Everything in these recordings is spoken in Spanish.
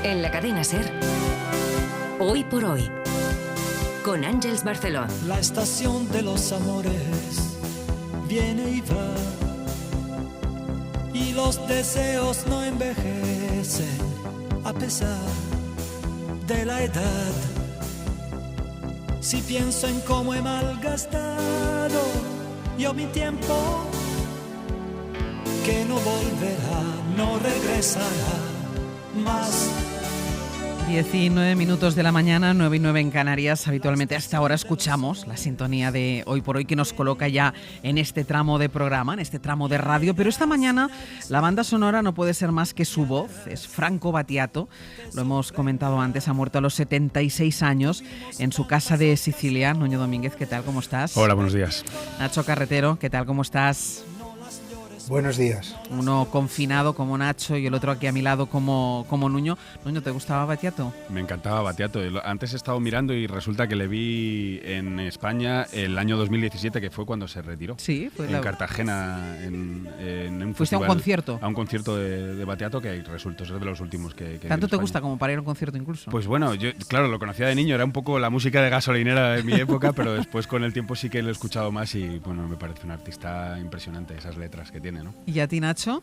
En la cadena SER, Hoy por Hoy, con Ángeles Barceló. La estación de los amores viene y va, y los deseos no envejecen a pesar de la edad. Si pienso en cómo he malgastado yo mi tiempo, que no volverá, no regresará más. 19 minutos de la mañana, 9 y 9 en Canarias. Habitualmente hasta ahora escuchamos la sintonía de Hoy por Hoy, que nos coloca ya en este tramo de programa, en este tramo de radio. Pero esta mañana la banda sonora no puede ser más que su voz. Es Franco Battiato. Lo hemos comentado antes, ha muerto a los 76 años en su casa de Sicilia. Nuño Domínguez, ¿qué tal? ¿Cómo estás? Hola, buenos días. Nacho Carretero, ¿qué tal? ¿Cómo estás? Buenos días. Uno confinado como Nacho y el otro aquí a mi lado como Nuño. Nuño, ¿te gustaba Battiato? Me encantaba Battiato. Antes he estado mirando y resulta que le vi en España el año 2017, que fue cuando se retiró. Sí, fue en Cartagena, en un ¿Fuiste festival, a un concierto? A un concierto de Battiato, que resultó ser de los últimos que ¿Tanto te gusta como para ir a un concierto incluso? Pues bueno, yo, claro, lo conocía de niño, era un poco la música de gasolinera de mi época, pero después con el tiempo sí que lo he escuchado más y bueno, me parece un artista impresionante, esas letras que tiene, ¿no? ¿Y a ti, Nacho?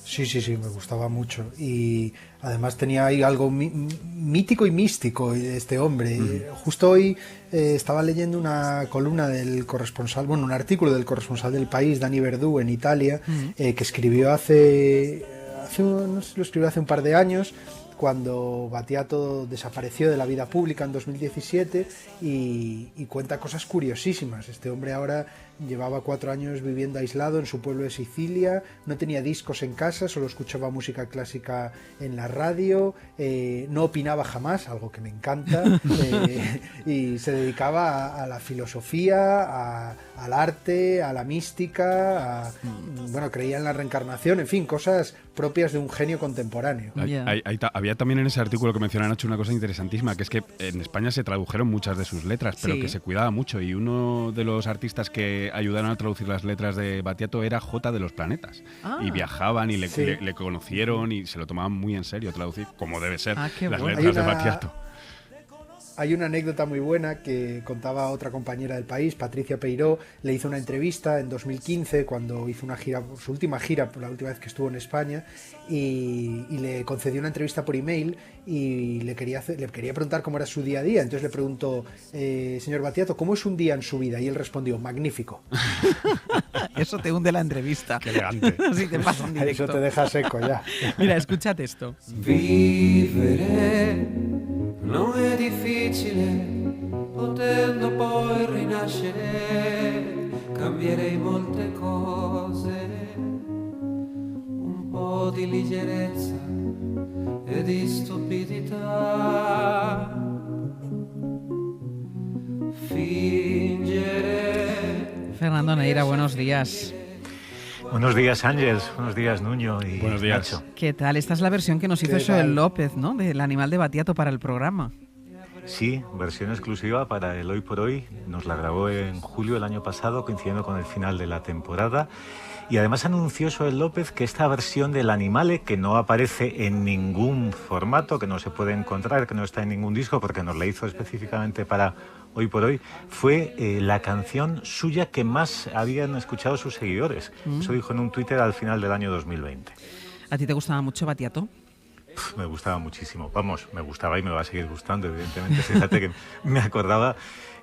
Sí, me gustaba mucho. Y además tenía ahí algo mítico y místico este hombre. Justo hoy estaba leyendo una columna del corresponsal, bueno, un artículo del corresponsal del País, Dani Verdú, en Italia, que escribió lo escribió hace un par de años, cuando Battiato desapareció de la vida pública en 2017 y cuenta cosas curiosísimas. Este hombre ahora llevaba 4 años viviendo aislado en su pueblo de Sicilia, no tenía discos en casa, solo escuchaba música clásica en la radio, no opinaba jamás, algo que me encanta, y se dedicaba a la filosofía, al arte, a la mística, bueno, creía en la reencarnación, en fin, cosas propias de un genio contemporáneo. Había también en ese artículo que menciona Nacho una cosa interesantísima, que es que en España se tradujeron muchas de sus letras, pero que se cuidaba mucho, y uno de los artistas que ayudaron a traducir las letras de Battiato era J de los Planetas, y viajaban y le conocieron y se lo tomaban muy en serio traducir, como debe ser, las letras de Battiato. Hay una anécdota muy buena que contaba otra compañera del País, Patricia Peiró. Le hizo una entrevista en 2015 cuando hizo una gira, su última gira, la última vez que estuvo en España, y le concedió una entrevista por email y le quería preguntar cómo era su día a día. Entonces le preguntó, señor Battiato, ¿cómo es un día en su vida? Y él respondió, magnífico. Eso te hunde la entrevista. Qué elegante. Así te pasa en directo. Eso te deja seco ya. Mira, escúchate esto. Vivere non è difficile, potendo poi rinascere, cambierei molte cose, un po' di leggerezza e di stupidità, fingere. Fernando Neira, buenos días. Buenos días, Ángeles. Buenos días, Nuño y buenos días. Nacho. ¿Qué tal? Esta es la versión que nos hizo Joel López, ¿no? Del animal de Battiato para el programa. Sí, versión exclusiva para el Hoy por Hoy. Nos la grabó en julio del año pasado, coincidiendo con el final de la temporada. Y además anunció Joel López que esta versión del Animale, que no aparece en ningún formato, que no se puede encontrar, que no está en ningún disco, porque nos la hizo específicamente para Hoy por Hoy, fue la canción suya que más habían escuchado sus seguidores. Eso dijo en un Twitter al final del año 2020. ¿A ti te gustaba mucho Battiato? Me gustaba muchísimo. Vamos, me gustaba y me va a seguir gustando, evidentemente. Fíjate que me acordaba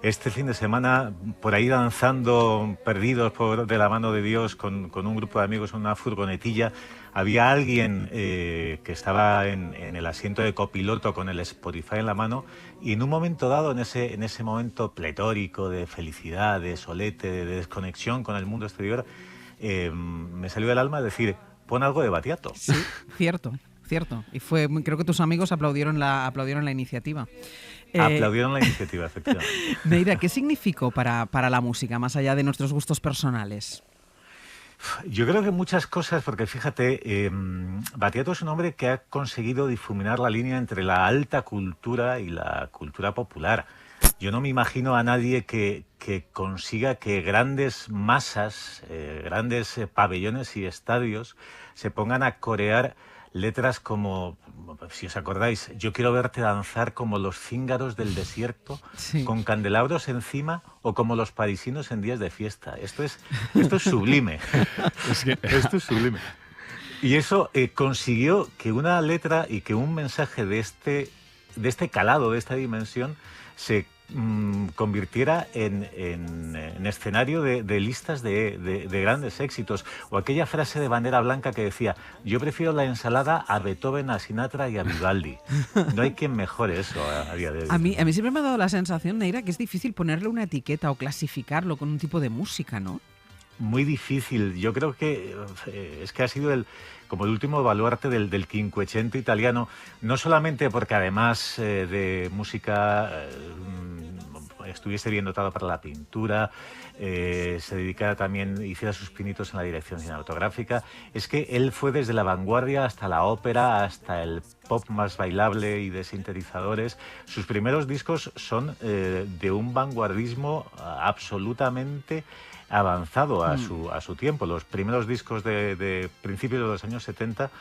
este fin de semana por ahí danzando, perdidos de la mano de Dios, con un grupo de amigos en una furgonetilla. Había alguien que estaba en el asiento de copiloto con el Spotify en la mano, y en un momento dado, en ese momento pletórico de felicidad, de solete, de desconexión con el mundo exterior, me salió del alma decir, pon algo de Battiato. Sí, cierto. Y creo que tus amigos aplaudieron la iniciativa. Aplaudieron la iniciativa, efectivamente. Neira, ¿qué significó para la música, más allá de nuestros gustos personales? Yo creo que muchas cosas, porque fíjate, Battiato es un hombre que ha conseguido difuminar la línea entre la alta cultura y la cultura popular. Yo no me imagino a nadie que consiga que grandes masas, grandes pabellones y estadios se pongan a corear letras como, si os acordáis, yo quiero verte danzar como los cíngaros del desierto, Sí. con candelabros encima, o como los parisinos en días de fiesta. Esto es sublime. Esto es sublime. Y eso consiguió que una letra y que un mensaje de este calado, de esta dimensión, se convirtiera en escenario de listas de grandes éxitos. O aquella frase de Bandera Blanca que decía: yo prefiero la ensalada a Beethoven, a Sinatra y a Vivaldi. No hay quien mejore eso a día de hoy. A mí siempre me ha dado la sensación, Neira, que es difícil ponerle una etiqueta o clasificarlo con un tipo de música, ¿no? Muy difícil. Yo creo que es que ha sido como el último baluarte del Cinquecento italiano, no solamente porque además de música estuviese bien dotado para la pintura, se dedicara también, hiciera sus pinitos en la dirección cinematográfica, es que él fue desde la vanguardia hasta la ópera, hasta el pop más bailable y de sintetizadores. Sus primeros discos son de un vanguardismo absolutamente avanzado a su tiempo. Los primeros discos de principios de los años 70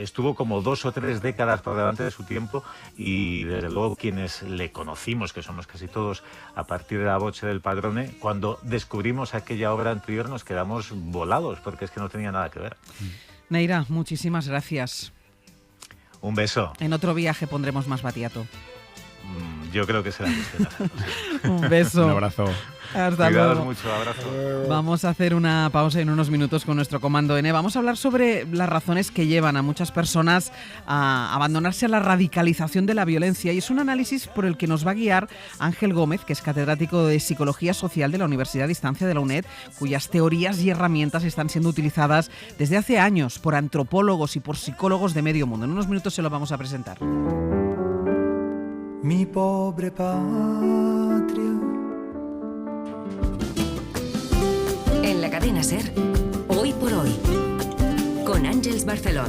estuvo como 2 o 3 décadas por delante de su tiempo, y desde luego quienes le conocimos, que somos casi todos a partir de La Voce del Padrone, cuando descubrimos aquella obra anterior nos quedamos volados, porque es que no tenía nada que ver. Neira, muchísimas gracias. Un beso. En otro viaje pondremos más Battiato. Yo creo que será cuestión de hacerlo, sí. Un beso. Un abrazo. Hasta Cuidaos luego. mucho, abrazo. Vamos a hacer una pausa en unos minutos con nuestro Comando N. Vamos a hablar sobre las razones que llevan a muchas personas a abandonarse a la radicalización de la violencia, y es un análisis por el que nos va a guiar Ángel Gómez, que es catedrático de Psicología Social de la Universidad a Distancia de la UNED, cuyas teorías y herramientas están siendo utilizadas desde hace años por antropólogos y por psicólogos de medio mundo. En unos minutos se lo vamos a presentar. Mi pobre patria. En la cadena SER, Hoy por Hoy, con Àngels Barceló.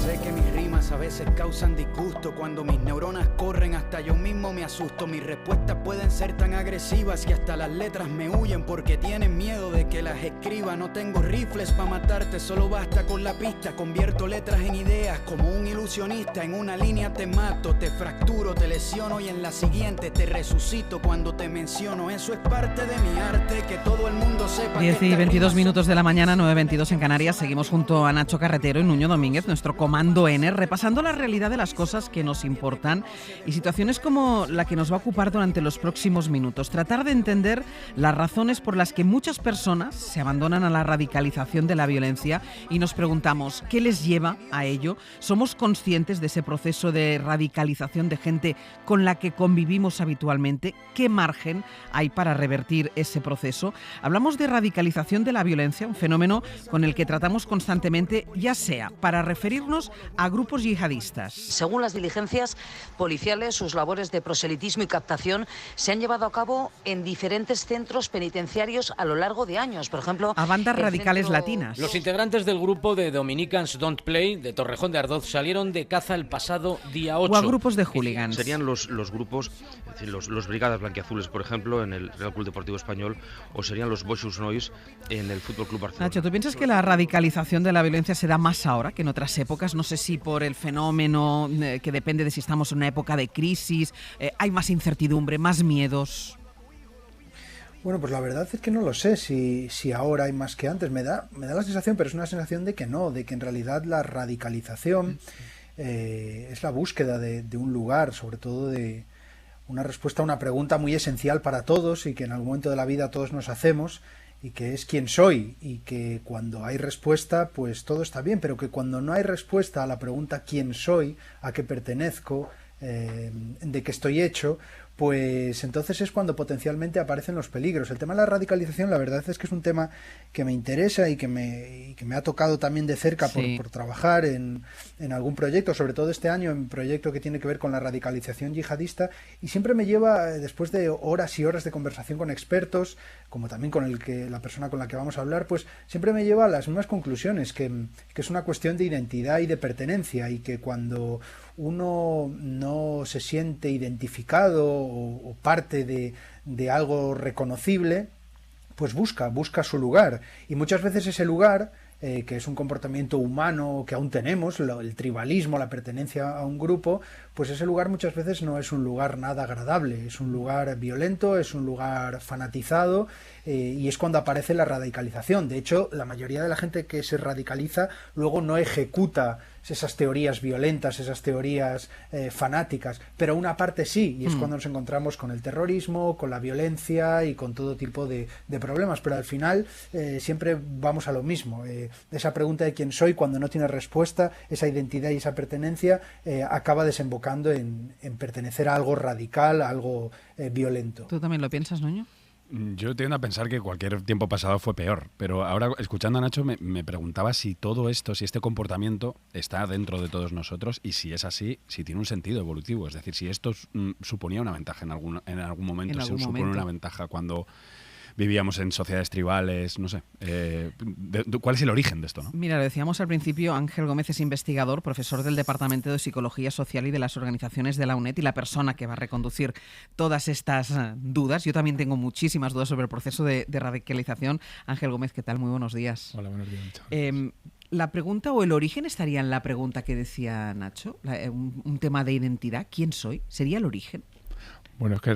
Sé que mis rimas a veces causan disgusto. Cuando mis neuronas corren hasta yo mismo me asusto. Mis respuestas pueden ser tan agresivas que hasta las letras me huyen porque tienen miedo de que las escriba. No tengo rifles para matarte, solo basta con la pista. Convierto letras en ideas como un ilusionista. En una línea te mato, te fracturo, te lesiono, y en la siguiente te resucito cuando te menciono. Eso es parte de mi arte, que todo el mundo sepa. 10 y 22 minutos de la mañana, 9:22 en Canarias. Seguimos junto a Nacho Carretero y Nuño Domínguez, nuestro Comando N, repasando la realidad de las cosas que nos importan y situaciones como la que nos va a ocupar durante los próximos minutos. Tratar de entender las razones por las que muchas personas se abandonan a la radicalización de la violencia, y nos preguntamos, ¿qué les lleva a ello? ¿Somos conscientes de ese proceso de radicalización de gente con la que convivimos habitualmente? ¿Qué margen hay para revertir ese proceso? Hablamos de radicalización de la violencia, un fenómeno con el que tratamos constantemente, ya sea para referirnos a grupos yihadistas. Según las diligencias policiales, sus labores de proselitismo y captación se han llevado a cabo en diferentes centros penitenciarios a lo largo de años. Por ejemplo, a bandas radicales latinas. Los integrantes del grupo de Dominicans Don't Play de Torrejón de Ardoz salieron de caza el pasado día 8. O a grupos de hooligans. Serían los grupos, es decir, los Brigadas Blanquiazules, por ejemplo, en el Real Club Deportivo Español, o serían los Boixos Nois en el Fútbol Club Barcelona. Nacho, ¿tú piensas que la radicalización de la violencia se da más ahora que en otras épocas? No sé si por el fenómeno que depende de si estamos en una época de crisis, hay más incertidumbre, más miedos. Bueno, pues la verdad es que no lo sé si ahora hay más que antes. Me da la sensación, pero es una sensación de que no, de que en realidad la radicalización es la búsqueda de un lugar, sobre todo de una respuesta a una pregunta muy esencial para todos y que en algún momento de la vida todos nos hacemos, y que es quién soy, y que cuando hay respuesta pues todo está bien, pero que cuando no hay respuesta a la pregunta quién soy, a qué pertenezco, de qué estoy hecho, pues entonces es cuando potencialmente aparecen los peligros. El tema de la radicalización, la verdad es que es un tema que me interesa y que me ha tocado también de cerca por trabajar en algún proyecto, sobre todo este año, en un proyecto que tiene que ver con la radicalización yihadista, y siempre me lleva, después de horas y horas de conversación con expertos, como también con la persona con la que vamos a hablar, pues siempre me lleva a las mismas conclusiones, que es una cuestión de identidad y de pertenencia, y que cuando uno no se siente identificado o parte de algo reconocible, pues busca su lugar, y muchas veces ese lugar, que es un comportamiento humano que aún tenemos, el tribalismo, la pertenencia a un grupo, pues ese lugar muchas veces no es un lugar nada agradable, es un lugar violento, es un lugar fanatizado, y es cuando aparece la radicalización. De hecho, la mayoría de la gente que se radicaliza luego no ejecuta esas teorías violentas, esas teorías fanáticas, pero una parte sí, y es cuando nos encontramos con el terrorismo, con la violencia y con todo tipo de problemas. Pero al final siempre vamos a lo mismo, esa pregunta de quién soy, cuando no tiene respuesta, esa identidad y esa pertenencia acaba desembocando en pertenecer a algo radical, a algo violento. ¿Tú también lo piensas, Nuño? Yo tiendo a pensar que cualquier tiempo pasado fue peor, pero ahora, escuchando a Nacho, me preguntaba si todo esto, si este comportamiento está dentro de todos nosotros, y si es así, si tiene un sentido evolutivo. Es decir, si esto suponía una ventaja en algún momento, si supone una ventaja cuando vivíamos en sociedades tribales, no sé. ¿Cuál es el origen de esto, no? Mira, lo decíamos al principio, Ángel Gómez es investigador, profesor del Departamento de Psicología Social y de las Organizaciones de la UNED, y la persona que va a reconducir todas estas dudas. Yo también tengo muchísimas dudas sobre el proceso de radicalización. Ángel Gómez, ¿qué tal? Muy buenos días. Hola, buenos días. ¿La pregunta o el origen estaría en la pregunta que decía Nacho? Un tema de identidad. ¿Quién soy? ¿Sería el origen? Bueno, es que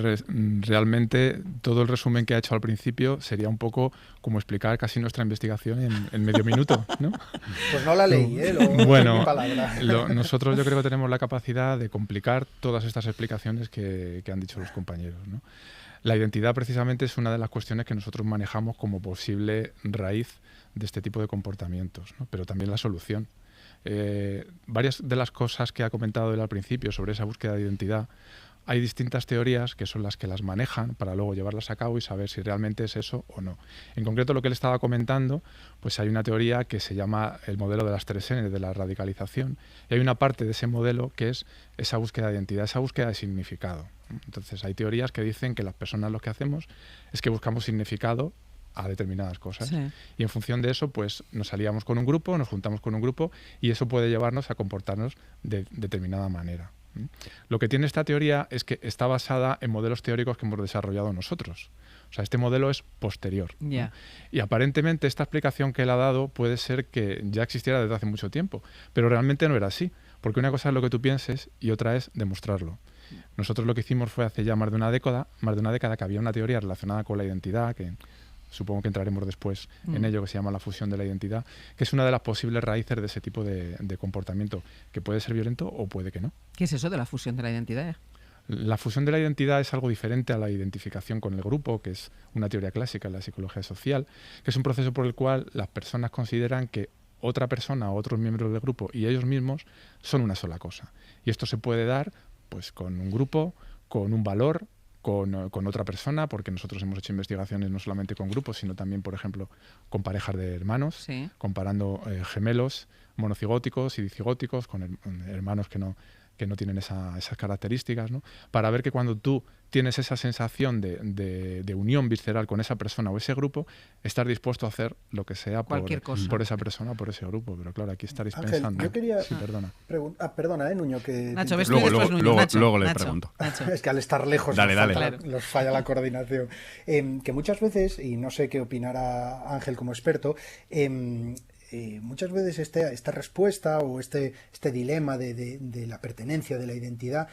realmente todo el resumen que ha hecho al principio sería un poco como explicar casi nuestra investigación en medio minuto, ¿no? Pues no la leí, Bueno, nosotros yo creo que tenemos la capacidad de complicar todas estas explicaciones que han dicho los compañeros, ¿no? La identidad precisamente es una de las cuestiones que nosotros manejamos como posible raíz de este tipo de comportamientos, ¿no? Pero también la solución. Varias de las cosas que ha comentado él al principio sobre esa búsqueda de identidad, hay distintas teorías que son las que las manejan para luego llevarlas a cabo y saber si realmente es eso o no. En concreto, lo que él estaba comentando, pues hay una teoría que se llama el modelo de las 3 N de la radicalización, y hay una parte de ese modelo que es esa búsqueda de identidad, esa búsqueda de significado. Entonces, hay teorías que dicen que las personas lo que hacemos es que buscamos significado a determinadas cosas. Sí. Y en función de eso, pues nos aliamos con un grupo, nos juntamos con un grupo, y eso puede llevarnos a comportarnos de determinada manera. Lo que tiene esta teoría es que está basada en modelos teóricos que hemos desarrollado nosotros. O sea, este modelo es posterior. Yeah. ¿No? Y aparentemente esta explicación que él ha dado puede ser que ya existiera desde hace mucho tiempo, pero realmente no era así, porque una cosa es lo que tú pienses y otra es demostrarlo. Nosotros lo que hicimos fue hace ya más de una década que había una teoría relacionada con la identidad, que supongo que entraremos después en ello, que se llama la fusión de la identidad, que es una de las posibles raíces de ese tipo de comportamiento, que puede ser violento o puede que no. ¿Qué es eso de la fusión de la identidad? La fusión de la identidad es algo diferente a la identificación con el grupo, que es una teoría clásica en la psicología social, que es un proceso por el cual las personas consideran que otra persona o otros miembros del grupo y ellos mismos son una sola cosa. Y esto se puede dar pues con un grupo, con un valor, con otra persona, porque nosotros hemos hecho investigaciones no solamente con grupos, sino también, por ejemplo, con parejas de hermanos, sí, comparando gemelos monocigóticos y dicigóticos con hermanos que no tienen esas características, ¿no? Para ver que cuando tú tienes esa sensación de unión visceral con esa persona o ese grupo, estás dispuesto a hacer lo que sea por esa persona o por ese grupo. Pero claro, aquí estaréis Ángel, pensando... Yo quería... Sí, perdona. Perdona, Nuño, que... Nacho, ves luego le pregunto. Nacho. Es que al estar lejos nos falla la coordinación. Que muchas veces, y no sé qué opinará Ángel como experto, muchas veces esta respuesta o este dilema de la pertenencia, de la identidad,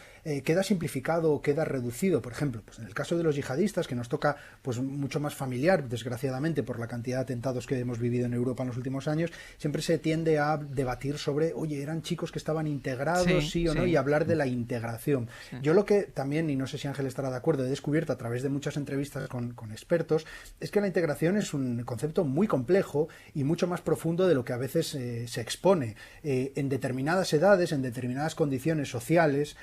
queda simplificado o queda reducido. Por ejemplo, pues en el caso de los yihadistas, que nos toca pues mucho más familiar, desgraciadamente, por la cantidad de atentados que hemos vivido en Europa en los últimos años, siempre se tiende a debatir sobre, oye, eran chicos que estaban integrados, sí o no, y hablar de la integración. Sí. Yo lo que también, y no sé si Ángel estará de acuerdo, he descubierto a través de muchas entrevistas con expertos, es que la integración es un concepto muy complejo y mucho más profundo de lo que a veces se expone. En determinadas edades, en determinadas condiciones sociales,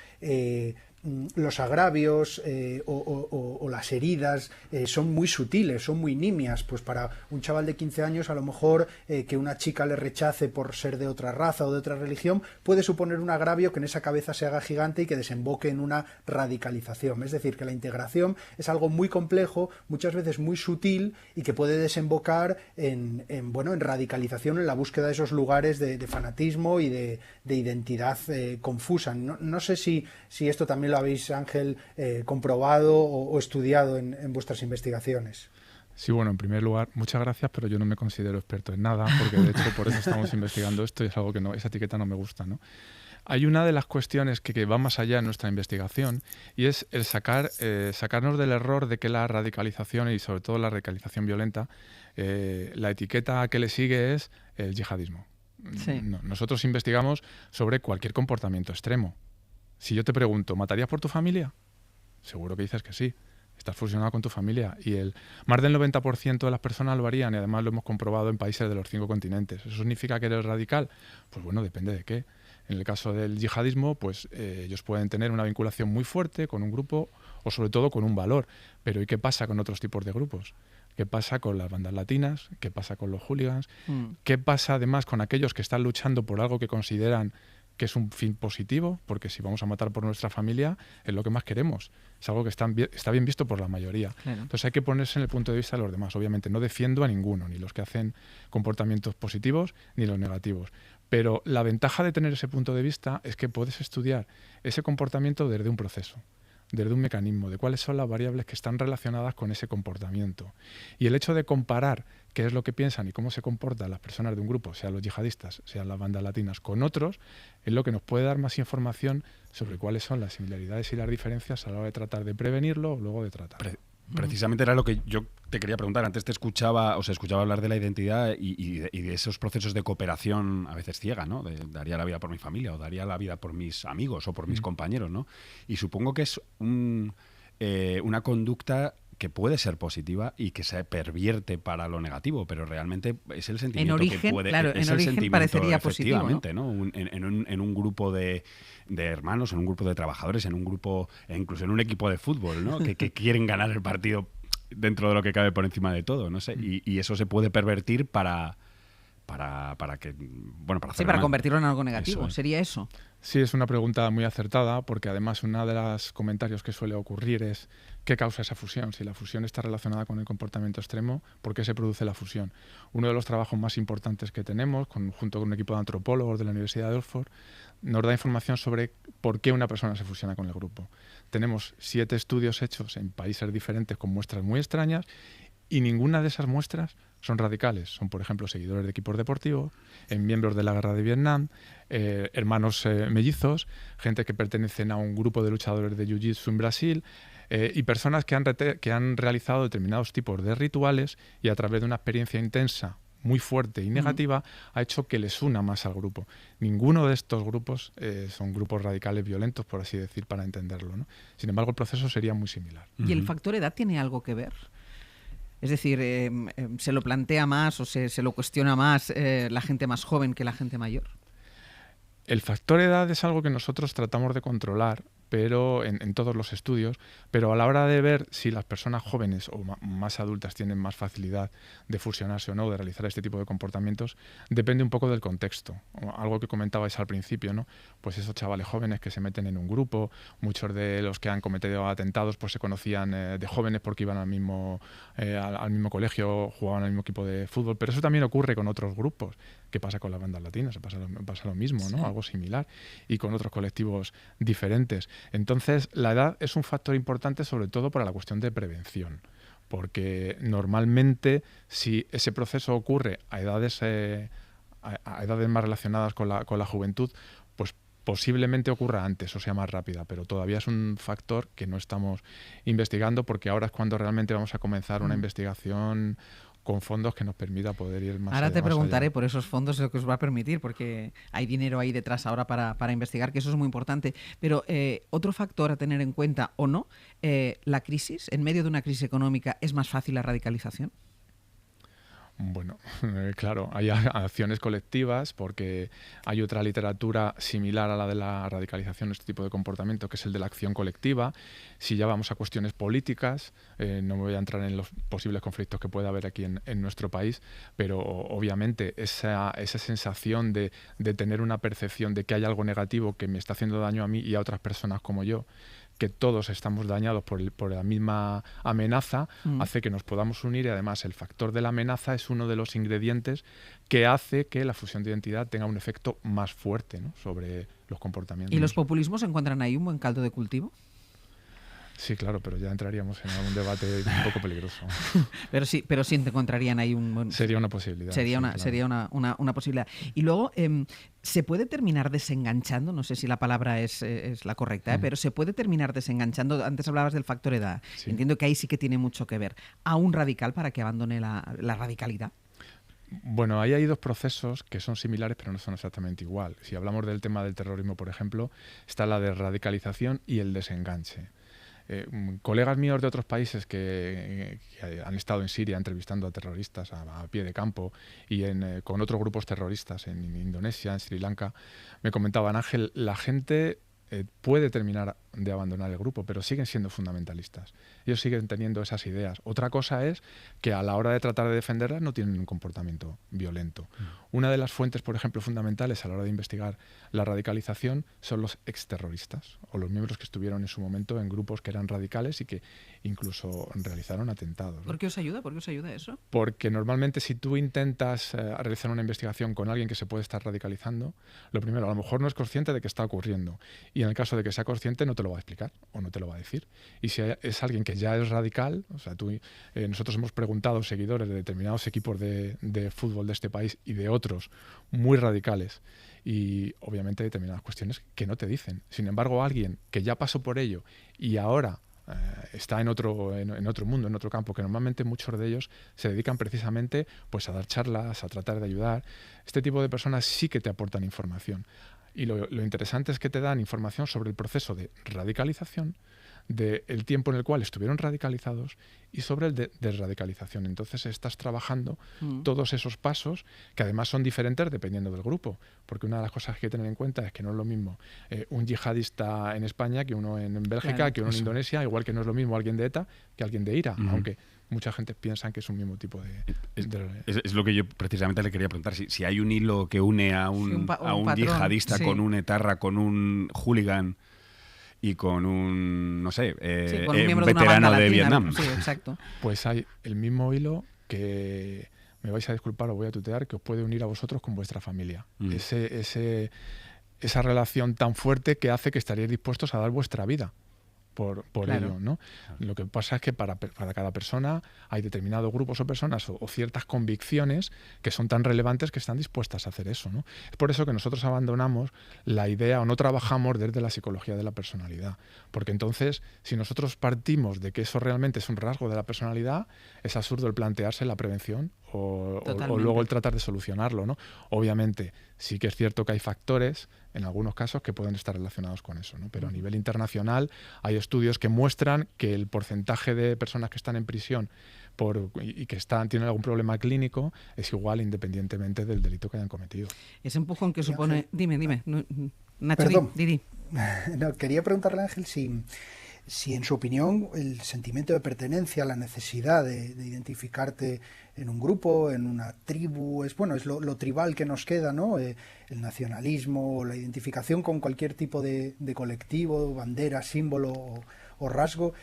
los agravios o las heridas son muy sutiles, son muy nimias. Pues para un chaval de 15 años, a lo mejor que una chica le rechace por ser de otra raza o de otra religión puede suponer un agravio que en esa cabeza se haga gigante y que desemboque en una radicalización. Es decir, que la integración es algo muy complejo, muchas veces muy sutil, y que puede desembocar en radicalización, en la búsqueda de esos lugares de fanatismo y de identidad confusa. No sé si esto también lo habéis, Ángel, comprobado o estudiado en vuestras investigaciones. Sí, bueno, en primer lugar, muchas gracias, pero yo no me considero experto en nada, porque de hecho por eso estamos investigando esto y es algo que esa etiqueta no me gusta, ¿no? Hay una de las cuestiones que va más allá en nuestra investigación, y es el sacarnos del error de que la radicalización, y sobre todo la radicalización violenta, la etiqueta que le sigue es el yihadismo. Sí. No, nosotros investigamos sobre cualquier comportamiento extremo. Si yo te pregunto, ¿matarías por tu familia? Seguro que dices que sí. Estás fusionado con tu familia, y más del 90% de las personas lo harían, y además lo hemos comprobado en países de los 5 continentes. ¿Eso significa que eres radical? Pues bueno, depende de qué. En el caso del yihadismo, pues ellos pueden tener una vinculación muy fuerte con un grupo o sobre todo con un valor. Pero ¿y qué pasa con otros tipos de grupos? ¿Qué pasa con las bandas latinas? ¿Qué pasa con los hooligans? ¿Qué pasa además con aquellos que están luchando por algo que consideran que es un fin positivo? Porque si vamos a matar por nuestra familia, es lo que más queremos. Es algo que está bien visto por la mayoría. Claro. Entonces hay que ponerse en el punto de vista de los demás. Obviamente no defiendo a ninguno, ni los que hacen comportamientos positivos, ni los negativos. Pero la ventaja de tener ese punto de vista es que puedes estudiar ese comportamiento desde un proceso, desde un mecanismo, de cuáles son las variables que están relacionadas con ese comportamiento. Y el hecho de comparar qué es lo que piensan y cómo se comportan las personas de un grupo, sean los yihadistas, sean las bandas latinas, con otros, es lo que nos puede dar más información sobre cuáles son las similaridades y las diferencias a la hora de tratar de prevenirlo o luego de tratarlo. Precisamente era lo que yo te quería preguntar. Antes te escuchaba hablar de la identidad y de esos procesos de cooperación a veces ciega, ¿no? Daría la vida por mi familia, o daría la vida por mis amigos o por mis compañeros, ¿no? Y supongo que es una conducta que puede ser positiva y que se pervierte para lo negativo, pero realmente es el sentimiento en origen, que puede... Claro, es en el origen parecería positivo, ¿no? En un grupo de hermanos, en un grupo de trabajadores, en un grupo, incluso en un equipo de fútbol, ¿no? que quieren ganar el partido dentro de lo que cabe por encima de todo, no sé, y eso se puede pervertir para que, bueno, para hacer para convertirlo en algo negativo. Eso es. ¿Sería eso? Sí, es una pregunta muy acertada, porque además uno de los comentarios que suele ocurrir es ¿qué causa esa fusión? Si la fusión está relacionada con el comportamiento extremo, ¿por qué se produce la fusión? Uno de los trabajos más importantes que tenemos, junto con un equipo de antropólogos de la Universidad de Oxford, nos da información sobre por qué una persona se fusiona con el grupo. Tenemos 7 estudios hechos en países diferentes con muestras muy extrañas, y ninguna de esas muestras son radicales. Son, por ejemplo, seguidores de equipos deportivos, miembros de la guerra de Vietnam, hermanos mellizos, gente que pertenecen a un grupo de luchadores de jiu-jitsu en Brasil, y personas que han realizado determinados tipos de rituales, y a través de una experiencia intensa, muy fuerte y negativa, ha hecho que les una más al grupo. Ninguno de estos grupos son grupos radicales violentos, por así decir, para entenderlo, ¿no? Sin embargo, el proceso sería muy similar. ¿Y el factor edad tiene algo que ver? Es decir, ¿se lo plantea más o se lo cuestiona más la gente más joven que la gente mayor? El factor edad es algo que nosotros tratamos de controlar, pero en todos los estudios, pero a la hora de ver si las personas jóvenes o más adultas tienen más facilidad de fusionarse o no, de realizar este tipo de comportamientos, depende un poco del contexto. Algo que comentabais al principio, ¿no? Pues esos chavales jóvenes que se meten en un grupo, muchos de los que han cometido atentados pues se conocían de jóvenes porque iban al mismo colegio, jugaban al mismo equipo de fútbol, pero eso también ocurre con otros grupos. ¿Qué pasa con las bandas latinas? Pasa lo mismo, ¿no? Sí. Algo similar, y con otros colectivos diferentes. Entonces, la edad es un factor importante, sobre todo para la cuestión de prevención, porque normalmente si ese proceso ocurre a edades más relacionadas con la juventud, pues posiblemente ocurra antes o sea más rápida, pero todavía es un factor que no estamos investigando, porque ahora es cuando realmente vamos a comenzar una investigación con fondos que nos permita poder ir más allá. Ahora te preguntaré por esos fondos, lo que os va a permitir, porque hay dinero ahí detrás ahora para investigar, que eso es muy importante. Pero otro factor a tener en cuenta, o no, la crisis, en medio de una crisis económica, ¿es más fácil la radicalización? Bueno, claro, hay acciones colectivas porque hay otra literatura similar a la de la radicalización, este tipo de comportamiento, que es el de la acción colectiva. Si ya vamos a cuestiones políticas, no me voy a entrar en los posibles conflictos que pueda haber aquí en nuestro país, pero obviamente esa sensación de tener una percepción de que hay algo negativo que me está haciendo daño a mí y a otras personas como yo, que todos estamos dañados por la misma amenaza, hace que nos podamos unir, y además el factor de la amenaza es uno de los ingredientes que hace que la fusión de identidad tenga un efecto más fuerte, ¿no?, sobre los comportamientos. ¿Y los populismos encuentran ahí un buen caldo de cultivo? Sí, claro, pero ya entraríamos en algún debate un poco peligroso. pero sí encontrarían ahí un buen... Sería una posibilidad. Sería una posibilidad. Y luego, ¿se puede terminar desenganchando? No sé si la palabra es la correcta, pero ¿se puede terminar desenganchando? Antes hablabas del factor edad. Sí. Entiendo que ahí sí que tiene mucho que ver. ¿A un radical para que abandone la radicalidad? Bueno, ahí hay dos procesos que son similares pero no son exactamente igual. Si hablamos del tema del terrorismo, por ejemplo, está la desradicalización y el desenganche. Colegas míos de otros países que han estado en Siria entrevistando a terroristas a pie de campo y con otros grupos terroristas en Indonesia, en Sri Lanka, me comentaban: Ángel, la gente puede terminar de abandonar el grupo, pero siguen siendo fundamentalistas. Ellos siguen teniendo esas ideas. Otra cosa es que a la hora de tratar de defenderlas no tienen un comportamiento violento. Una de las fuentes, por ejemplo, fundamentales a la hora de investigar la radicalización son los exterroristas o los miembros que estuvieron en su momento en grupos que eran radicales y que incluso realizaron atentados, ¿no? ¿Por qué os ayuda? ¿Por qué os ayuda eso? Porque normalmente si tú intentas realizar una investigación con alguien que se puede estar radicalizando, lo primero, a lo mejor no es consciente de que está ocurriendo, y en el caso de que sea consciente no te lo va a explicar o no te lo va a decir. Y si es alguien que ya es radical, o sea, nosotros hemos preguntado a seguidores de determinados equipos de fútbol de este país y de otros muy radicales, y obviamente hay determinadas cuestiones que no te dicen. Sin embargo, alguien que ya pasó por ello y ahora está en otro mundo, en otro campo, que normalmente muchos de ellos se dedican precisamente pues a dar charlas, a tratar de ayudar. Este tipo de personas sí que te aportan información. Y lo interesante es que te dan información sobre el proceso de radicalización, del tiempo en el cual estuvieron radicalizados y sobre el de desradicalización. Entonces estás trabajando todos esos pasos, que además son diferentes dependiendo del grupo, porque una de las cosas que hay que tener en cuenta es que no es lo mismo un yihadista en España que uno en Bélgica, claro, que uno en Indonesia, igual que no es lo mismo alguien de ETA que alguien de IRA, aunque mucha gente piensa que es un mismo tipo de... Es lo que yo precisamente le quería preguntar, si hay un hilo que une a un yihadista con un etarra, con un hooligan y con un, no sé, con un veterano de latina, Vietnam. Sí, exacto. Pues hay el mismo hilo que, me vais a disculpar, os voy a tutear, que os puede unir a vosotros con vuestra familia. Esa relación tan fuerte que hace que estaréis dispuestos a dar vuestra vida por claro, ello, ¿no? Lo que pasa es que para cada persona hay determinados grupos o personas o ciertas convicciones que son tan relevantes que están dispuestas a hacer eso, ¿no? Es por eso que nosotros abandonamos la idea o no trabajamos desde la psicología de la personalidad, porque entonces si nosotros partimos de que eso realmente es un rasgo de la personalidad, es absurdo el plantearse la prevención o luego el tratar de solucionarlo, ¿no? Obviamente sí que es cierto que hay factores en algunos casos que pueden estar relacionados con eso, ¿no? Pero a nivel internacional hay estudios que muestran que el porcentaje de personas que están en prisión y que tienen algún problema clínico es igual independientemente del delito que hayan cometido. Ese empujón que supone... Dime. Nacho, Perdón. Didi. No, quería preguntarle a Ángel si en su opinión el sentimiento de pertenencia, la necesidad de identificarte en un grupo, en una tribu, es lo tribal que nos queda, ¿no? El nacionalismo, la identificación con cualquier tipo de colectivo, bandera, símbolo o rasgo,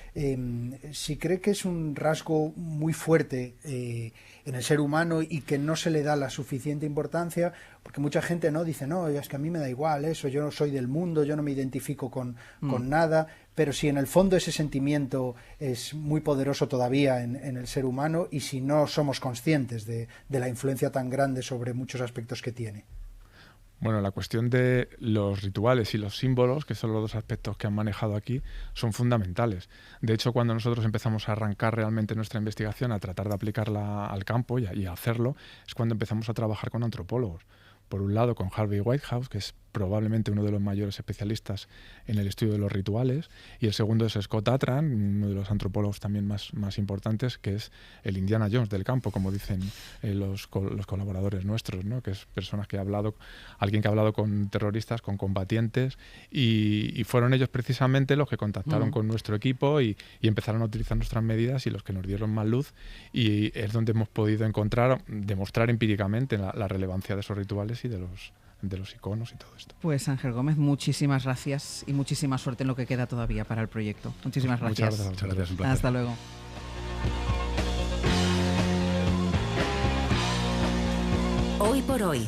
si cree que es un rasgo muy fuerte en el ser humano y que no se le da la suficiente importancia, porque mucha gente no dice, no, es que a mí me da igual eso, yo no soy del mundo, yo no me identifico con nada, pero si en el fondo ese sentimiento es muy poderoso todavía en el ser humano y si no somos conscientes de la influencia tan grande sobre muchos aspectos que tiene. Bueno, la cuestión de los rituales y los símbolos, que son los dos aspectos que han manejado aquí, son fundamentales. De hecho, cuando nosotros empezamos a arrancar realmente nuestra investigación, a tratar de aplicarla al campo y a hacerlo, es cuando empezamos a trabajar con antropólogos. Por un lado, con Harvey Whitehouse, que es probablemente uno de los mayores especialistas en el estudio de los rituales, y el segundo es Scott Atran, uno de los antropólogos también más importantes, que es el Indiana Jones del campo, como dicen los colaboradores nuestros, ¿no? Que es personas que alguien que ha hablado con terroristas, con combatientes, y fueron ellos precisamente los que contactaron con nuestro equipo y empezaron a utilizar nuestras medidas y los que nos dieron más luz, y es donde hemos podido demostrar empíricamente la relevancia de esos rituales y de los iconos y todo esto. Pues Ángel Gómez, muchísimas gracias y muchísima suerte en lo que queda todavía para el proyecto. Muchísimas gracias. Muchas gracias, un placer. Hasta luego. Hoy por hoy.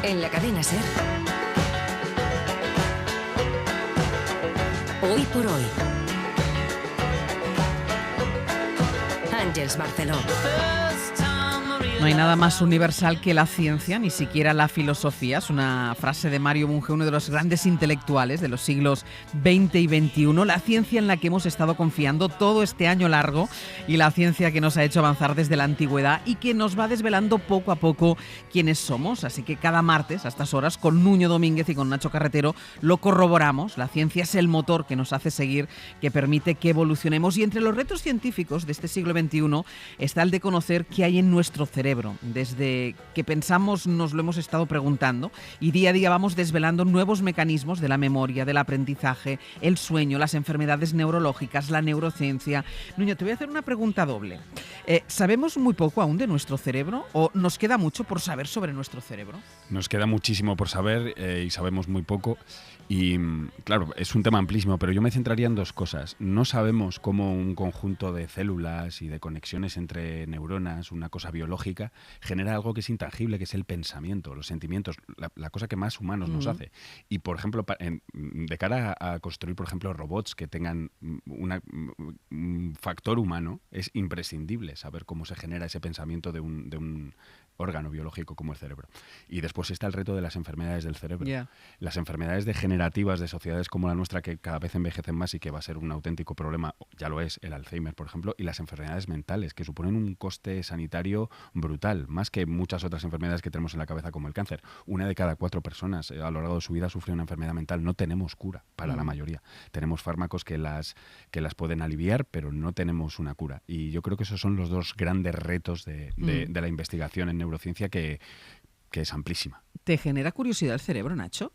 En la cadena SER. Hoy por hoy. Àngels Barceló. No hay nada más universal que la ciencia, ni siquiera la filosofía. Es una frase de Mario Bunge, uno de los grandes intelectuales de los siglos XX y XXI. La ciencia en la que hemos estado confiando todo este año largo y la ciencia que nos ha hecho avanzar desde la antigüedad y que nos va desvelando poco a poco quiénes somos. Así que cada martes a estas horas con Nuño Domínguez y con Nacho Carretero lo corroboramos. La ciencia es el motor que nos hace seguir, que permite que evolucionemos. Y entre los retos científicos de este siglo XXI está el de conocer qué hay en nuestro cerebro. Desde que pensamos nos lo hemos estado preguntando y día a día vamos desvelando nuevos mecanismos de la memoria, del aprendizaje, el sueño, las enfermedades neurológicas, la neurociencia. Nuño, te voy a hacer una pregunta doble. ¿Sabemos muy poco aún de nuestro cerebro o nos queda mucho por saber sobre nuestro cerebro? Nos queda muchísimo por saber y sabemos muy poco. Y claro, es un tema amplísimo, pero yo me centraría en dos cosas. No sabemos cómo un conjunto de células y de conexiones entre neuronas, una cosa biológica, genera algo que es intangible, que es el pensamiento, los sentimientos, la cosa que más humanos nos hace. Y, por ejemplo, de cara a construir, por ejemplo, robots que tengan un factor humano, es imprescindible saber cómo se genera ese pensamiento de un órgano biológico como el cerebro. Y después está el reto de las enfermedades del cerebro. Yeah. Las enfermedades degenerativas de sociedades como la nuestra, que cada vez envejecen más y que va a ser un auténtico problema, ya lo es, el Alzheimer, por ejemplo, y las enfermedades mentales, que suponen un coste sanitario brutal, más que muchas otras enfermedades que tenemos en la cabeza como el cáncer. 1 de cada 4 personas a lo largo de su vida sufre una enfermedad mental. No tenemos cura para la mayoría. Tenemos fármacos que las pueden aliviar, pero no tenemos una cura. Y yo creo que esos son los dos grandes retos de la investigación en neurociencia, que es amplísima. ¿Te genera curiosidad el cerebro, Nacho?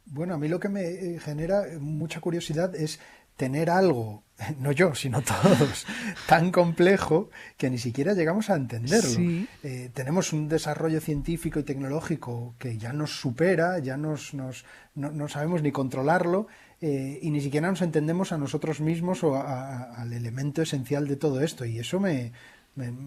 Bueno, a mí lo que me genera mucha curiosidad es tener algo, no yo, sino todos, tan complejo que ni siquiera llegamos a entenderlo. Sí. Tenemos un desarrollo científico y tecnológico que ya nos supera, ya no sabemos ni controlarlo, y ni siquiera nos entendemos a nosotros mismos o al elemento esencial de todo esto. Y eso me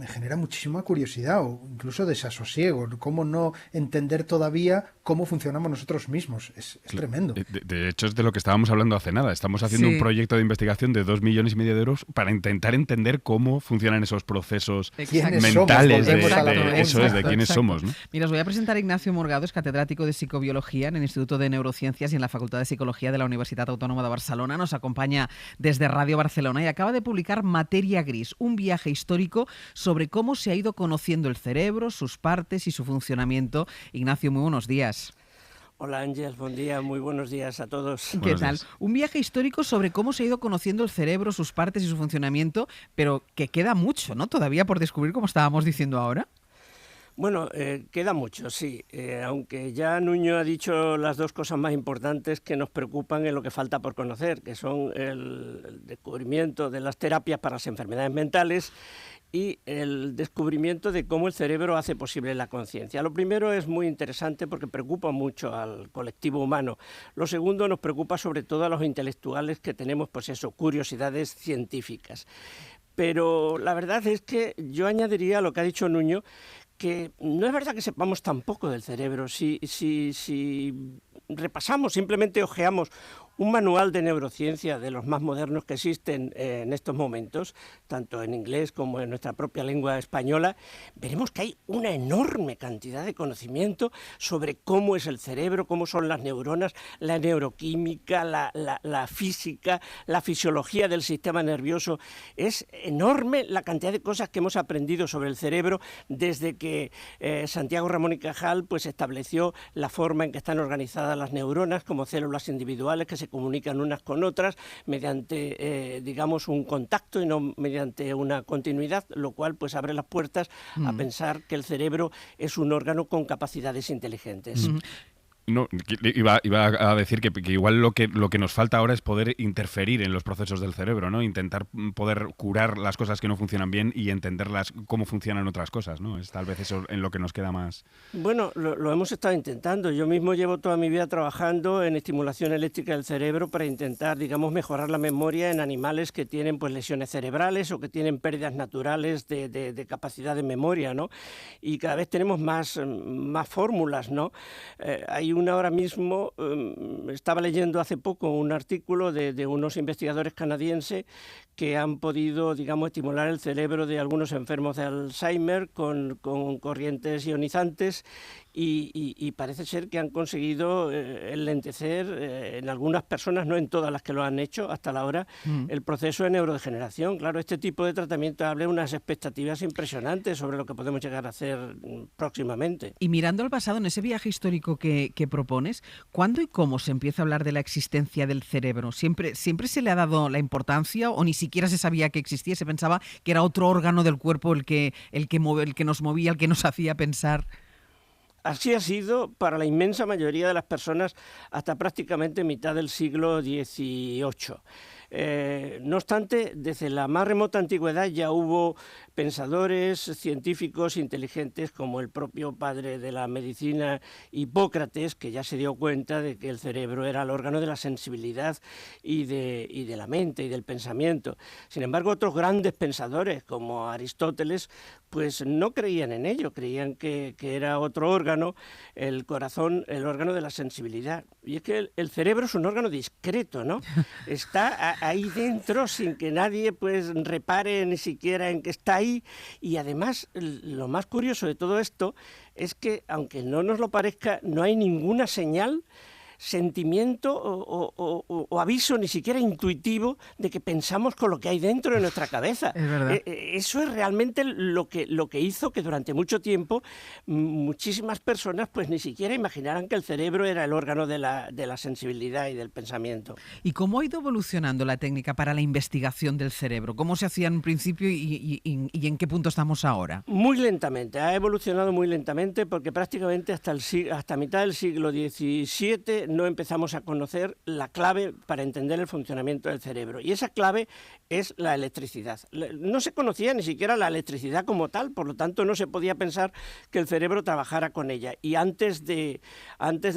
genera muchísima curiosidad o incluso desasosiego. ¿Cómo no entender todavía cómo funcionamos nosotros mismos? Es tremendo. De hecho, es de lo que estábamos hablando hace nada. Estamos haciendo un proyecto de investigación de 2,5 millones de euros para intentar entender cómo funcionan esos procesos mentales de quiénes somos, ¿no? Mira, os voy a presentar a Ignacio Morgado, es catedrático de Psicobiología en el Instituto de Neurociencias y en la Facultad de Psicología de la Universidad Autónoma de Barcelona. Nos acompaña desde Radio Barcelona y acaba de publicar Materia Gris, un viaje histórico sobre cómo se ha ido conociendo el cerebro, sus partes y su funcionamiento. Ignacio, muy buenos días. Hola Ángels, buen día, muy buenos días a todos. ¿Qué tal? Un viaje histórico sobre cómo se ha ido conociendo el cerebro, sus partes y su funcionamiento, pero que queda mucho, ¿no? Todavía por descubrir, como estábamos diciendo ahora. Bueno, queda mucho, sí, aunque ya Nuño ha dicho las dos cosas más importantes que nos preocupan en lo que falta por conocer, que son el descubrimiento de las terapias para las enfermedades mentales y el descubrimiento de cómo el cerebro hace posible la conciencia. Lo primero es muy interesante porque preocupa mucho al colectivo humano. Lo segundo nos preocupa sobre todo a los intelectuales que tenemos, pues eso, curiosidades científicas. Pero la verdad es que yo añadiría a lo que ha dicho Nuño, que no es verdad que sepamos tan poco del cerebro. Si repasamos, simplemente hojeamos un manual de neurociencia de los más modernos que existen en estos momentos, tanto en inglés como en nuestra propia lengua española, veremos que hay una enorme cantidad de conocimiento sobre cómo es el cerebro, cómo son las neuronas, la neuroquímica, la física, la fisiología del sistema nervioso. Es enorme la cantidad de cosas que hemos aprendido sobre el cerebro desde que Santiago Ramón y Cajal pues estableció la forma en que están organizadas las neuronas como células individuales que se comunican unas con otras mediante, digamos, un contacto y no mediante una continuidad, lo cual pues abre las puertas a pensar que el cerebro es un órgano con capacidades inteligentes. No, iba a decir que igual lo que nos falta ahora es poder interferir en los procesos del cerebro, ¿no? Intentar poder curar las cosas que no funcionan bien y entenderlas cómo funcionan otras cosas, ¿no? Es tal vez eso en lo que nos queda más. Bueno, lo hemos estado intentando. Yo mismo llevo toda mi vida trabajando en estimulación eléctrica del cerebro para intentar, digamos, mejorar la memoria en animales que tienen pues lesiones cerebrales o que tienen pérdidas naturales de capacidad de memoria, ¿no? Y cada vez tenemos más fórmulas, ¿no? Hay una ahora mismo, estaba leyendo hace poco un artículo de unos investigadores canadienses que han podido, digamos, estimular el cerebro de algunos enfermos de Alzheimer con corrientes ionizantes y parece ser que han conseguido enlentecer en algunas personas, no en todas las que lo han hecho hasta la hora, el proceso de neurodegeneración. Claro, este tipo de tratamiento abre unas expectativas impresionantes sobre lo que podemos llegar a hacer próximamente. Y mirando al pasado, en ese viaje histórico que propones, ¿cuándo y cómo se empieza a hablar de la existencia del cerebro? ¿Siempre se le ha dado la importancia o ni siquiera se sabía que existía? ¿Se pensaba que era otro órgano del cuerpo el que nos movía, el que nos hacía pensar? Así ha sido para la inmensa mayoría de las personas hasta prácticamente mitad del siglo XVIII. No obstante, desde la más remota antigüedad ya hubo pensadores, científicos inteligentes como el propio padre de la medicina, Hipócrates, que ya se dio cuenta de que el cerebro era el órgano de la sensibilidad y de la mente y del pensamiento. Sin embargo, otros grandes pensadores como Aristóteles pues no creían en ello, creían que era otro órgano, el corazón, el órgano de la sensibilidad. Y es que el cerebro es un órgano discreto, ¿no? Está ahí dentro sin que nadie pues repare ni siquiera en que está ahí. Y además, lo más curioso de todo esto es que, aunque no nos lo parezca, no hay ninguna señal, sentimiento o aviso ni siquiera intuitivo de que pensamos con lo que hay dentro de nuestra cabeza. Es verdad. Eso es realmente lo que hizo que durante mucho tiempo muchísimas personas pues ni siquiera imaginaran que el cerebro era el órgano de la sensibilidad y del pensamiento. ¿Y cómo ha ido evolucionando la técnica para la investigación del cerebro? ¿Cómo se hacía en un principio y en qué punto estamos ahora? Muy lentamente, ha evolucionado muy lentamente porque prácticamente hasta mitad del siglo XVII no empezamos a conocer la clave para entender el funcionamiento del cerebro. Y esa clave es la electricidad. No se conocía ni siquiera la electricidad como tal, por lo tanto no se podía pensar que el cerebro trabajara con ella. Y antes de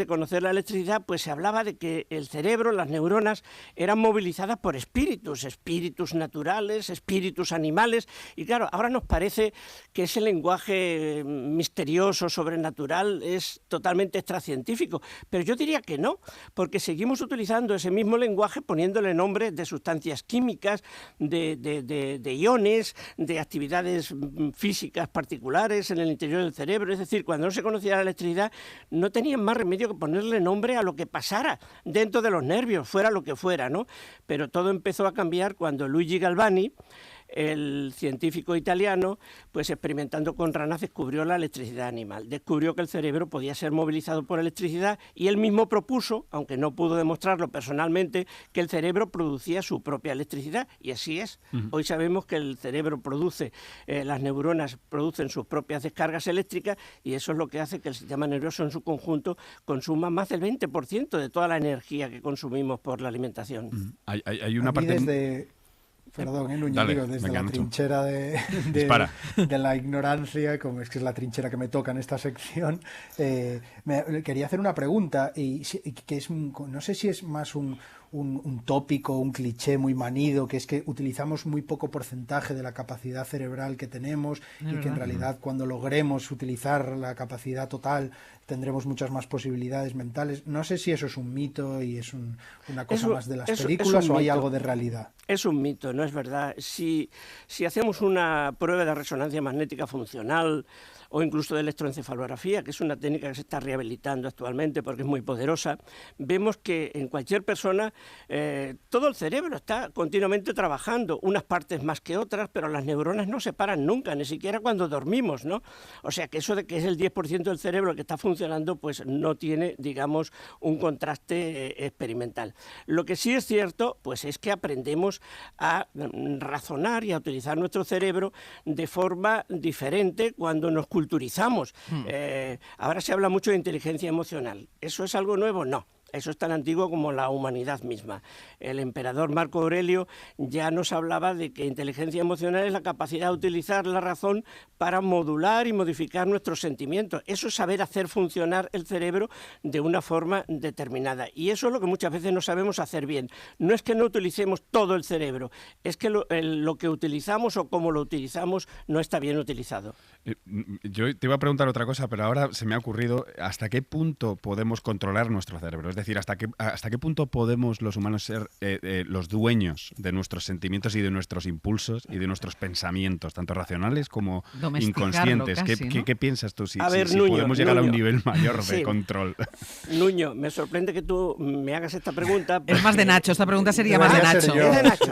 conocer la electricidad, pues se hablaba de que el cerebro, las neuronas, eran movilizadas por espíritus naturales, espíritus animales. Y claro, ahora nos parece que ese lenguaje misterioso, sobrenatural, es totalmente extracientífico. Pero yo diría que no, porque seguimos utilizando ese mismo lenguaje poniéndole nombres de sustancias químicas, de iones, de actividades físicas particulares en el interior del cerebro. Es decir, cuando no se conocía la electricidad, no tenían más remedio que ponerle nombre a lo que pasara dentro de los nervios, fuera lo que fuera, ¿no? Pero todo empezó a cambiar cuando Luigi Galvani, el científico italiano, pues experimentando con ranas, descubrió la electricidad animal. Descubrió que el cerebro podía ser movilizado por electricidad y él mismo propuso, aunque no pudo demostrarlo personalmente, que el cerebro producía su propia electricidad. Y así es. Hoy sabemos que el cerebro produce, las neuronas producen sus propias descargas eléctricas y eso es lo que hace que el sistema nervioso en su conjunto consuma más del 20% de toda la energía que consumimos por la alimentación. Hay una parte... Perdón, Nuño, Dale, digo, desde venga, la Nacho. trinchera de la ignorancia, como es que es la trinchera que me toca en esta sección, quería hacer una pregunta, y que es, no sé si es más un tópico, un cliché muy manido, que es que utilizamos muy poco porcentaje de la capacidad cerebral que tenemos y que en realidad cuando logremos utilizar la capacidad total tendremos muchas más posibilidades mentales. No sé si eso es un mito y es una cosa más de las películas o hay algo de realidad. Es un mito, no es verdad. Si hacemos una prueba de resonancia magnética funcional o incluso de electroencefalografía, que es una técnica que se está rehabilitando actualmente porque es muy poderosa, vemos que en cualquier persona todo el cerebro está continuamente trabajando, unas partes más que otras, pero las neuronas no se paran nunca, ni siquiera cuando dormimos, ¿no? O sea que eso de que es el 10% del cerebro el que está funcionando, pues no tiene, digamos, un contraste experimental. Lo que sí es cierto, pues es que aprendemos a razonar y a utilizar nuestro cerebro de forma diferente cuando nos culturizamos. Ahora se habla mucho de inteligencia emocional. ¿Eso es algo nuevo? No. Eso es tan antiguo como la humanidad misma. El emperador Marco Aurelio ya nos hablaba de que inteligencia emocional es la capacidad de utilizar la razón para modular y modificar nuestros sentimientos. Eso es saber hacer funcionar el cerebro de una forma determinada. Y eso es lo que muchas veces no sabemos hacer bien. No es que no utilicemos todo el cerebro, es que lo que utilizamos o cómo lo utilizamos no está bien utilizado. Yo te iba a preguntar otra cosa, pero ahora se me ha ocurrido, ¿hasta qué punto podemos controlar nuestro cerebro? Es decir, ¿hasta qué punto podemos los humanos ser los dueños de nuestros sentimientos y de nuestros impulsos y de nuestros pensamientos, tanto racionales como inconscientes? Casi, ¿no? ¿Qué piensas tú si Nuño, podemos llegar a un nivel mayor de control? Nuño, me sorprende que tú me hagas esta pregunta. Es más de Nacho, esta pregunta sería más de Nacho.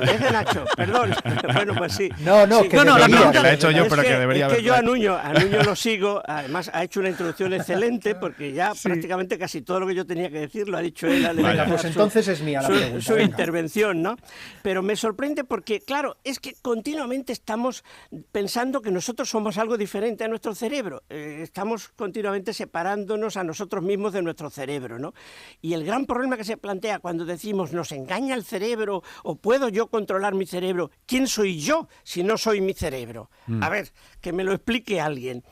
Es de Nacho, perdón. Bueno, pues sí. No, sí. La pregunta la he hecho yo, pero que debería haber. Es que yo a Nuño lo sigo, además ha hecho una introducción excelente porque ya prácticamente casi todo lo que yo tenía que decir lo ha dicho él. Pues entonces es mía la pregunta. Su intervención, ¿no? Pero me sorprende porque, claro, es que continuamente estamos pensando que nosotros somos algo diferente a nuestro cerebro. Estamos continuamente separándonos a nosotros mismos de nuestro cerebro, ¿no? Y el gran problema que se plantea cuando decimos nos engaña el cerebro o puedo yo controlar mi cerebro, ¿quién soy yo si no soy mi cerebro? A ver, que me lo explique alguien.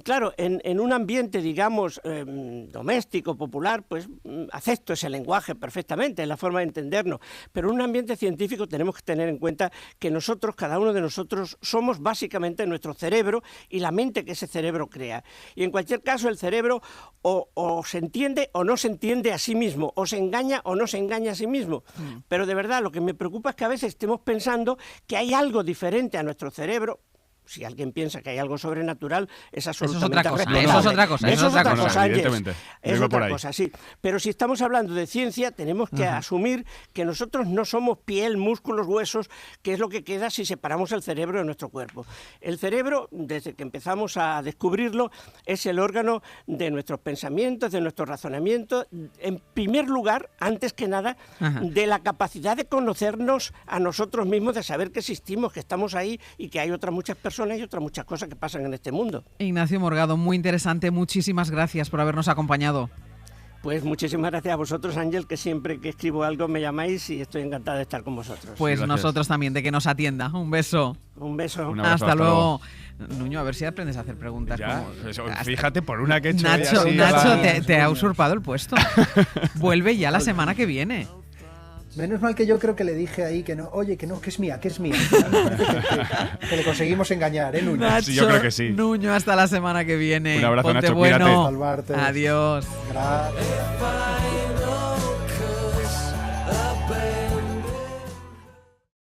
Claro, en un ambiente, digamos, doméstico, popular, pues acepto ese lenguaje perfectamente, es la forma de entendernos, pero en un ambiente científico tenemos que tener en cuenta que nosotros, cada uno de nosotros, somos básicamente nuestro cerebro y la mente que ese cerebro crea. Y en cualquier caso el cerebro o se entiende o no se entiende a sí mismo, o se engaña o no se engaña a sí mismo. Pero de verdad lo que me preocupa es que a veces estemos pensando que hay algo diferente a nuestro cerebro. Si alguien piensa que hay algo sobrenatural, es absolutamente respetable. Eso es otra cosa. Eso es otra cosa, evidentemente. Es otra cosa, sí. Pero si estamos hablando de ciencia, tenemos que asumir que nosotros no somos piel, músculos, huesos, que es lo que queda si separamos el cerebro de nuestro cuerpo. El cerebro, desde que empezamos a descubrirlo, es el órgano de nuestros pensamientos, de nuestro razonamiento, en primer lugar, antes que nada, de la capacidad de conocernos a nosotros mismos, de saber que existimos, que estamos ahí y que hay otras muchas personas y otras muchas cosas que pasan en este mundo. Ignacio Morgado, muy interesante, muchísimas gracias por habernos acompañado. Pues muchísimas gracias a vosotros, Ángel, que siempre que escribo algo me llamáis y estoy encantada de estar con vosotros. Pues gracias. Nosotros también, de que nos atienda. Un beso. Un beso. Hasta luego. Nuño, a ver si aprendes a hacer preguntas. Ya, fíjate, por una que he hecho. Nacho, te ha usurpado el puesto. Vuelve ya la semana que viene. Menos mal que yo creo que le dije ahí que no, oye, que no, que es mía. Que le conseguimos engañar, Nuño. Nacho, sí, yo creo que sí. Nuño, hasta la semana que viene. Un abrazo, Ponte Nacho, bueno. cuídate. Adiós. Gracias.